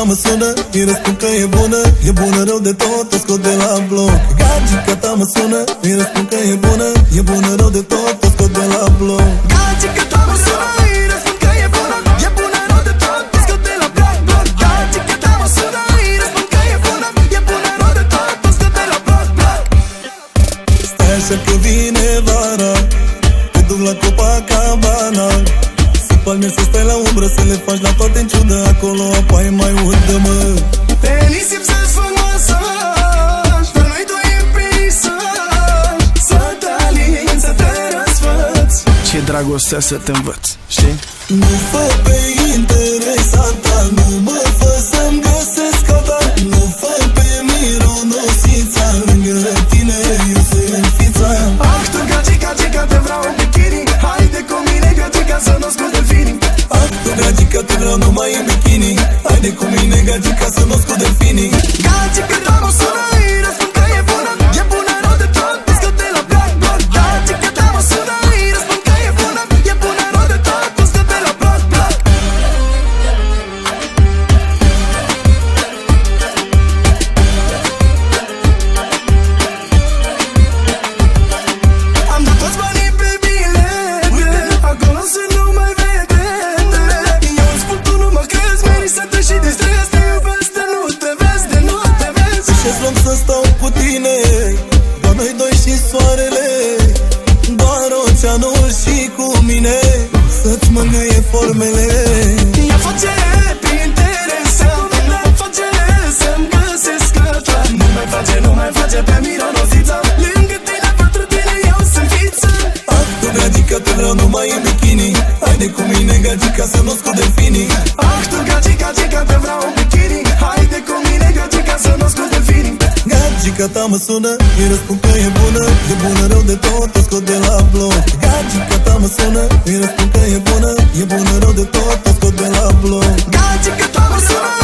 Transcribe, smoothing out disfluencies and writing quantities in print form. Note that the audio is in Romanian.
mă sună, îi răspund că e bună. E bună rău de tot, o scot de la bloc. Gagica ta mă sună, îi răspund că e bună. E bună rău de tot, o scot de la bloc. Gagica ta mă sună, îi răspund că e bună. E bună rău de tot, o scot de la bloc, bloc. Gagica ta mă sună, îi răspund că e bună. E bună rău de tot, o scot de la bloc, bloc. Stai așa că vine vara, te duc la Copacabana. Palmieri să stai la umbră, să le faci la toate în ciudă. Acolo apa e mai udă, mă. Pe nisip să-ți fac masaj, dar noi doi în peisaj. Să te alin, să te răsfăț. Ce dragostea să te învăț, știi? Nu fă pe interesanta, nu mă fă să-mi găsesc alta. Nu fă pe mironosița, lângă tine eu sunt fița. Ah, tu gagica, gagica, te vreau în bikini. Haide cu mine, gagica, să nu scot delfinii. Ah, tu gagica, te vreau numai în bikini. Haide cu mine, gagica, să nu scot delfinii. Gagica ta mă sună, îi răspund că e bună. E bună rău de tot, o scot de la bloc, bloc. Gagica ta mă sună, îi răspund că e bună. E bună rău de tot, o scot de la bloc, bloc. Am dat toți banii pe bilete, acolo să nu mai vede. Eu îți spun, tu nu mă crezi, merită și de stres. Te iubesc, de nu te vezi, de nu te vezi. Ce-ți luăm să stau cu tine, doar noi doi și soarele. Doar oceanul și cu mine, să-ți mângâie formele. Ia face pe interesant, face să-mi găsesc alta. Nu mai face pe mironosița. Lângă tine, pentru tine eu sunt fiță. Ah, tu gagica, te vreau numai în bikini. Haide cu mine, gagica, să nu scot delfinii. Ah, tu gagica, gagica, te vreau în bikini. Haide cu mine, gagica, să nu scot delfinii. Gagica ta mă sună, îi răspund că e bună. E bună rău de tot, o scot de la bloc. Gagica ta mă sună, îi răspund că e bună. E bună rău de tot, o scot de la bloc. Gagica ta mă sună,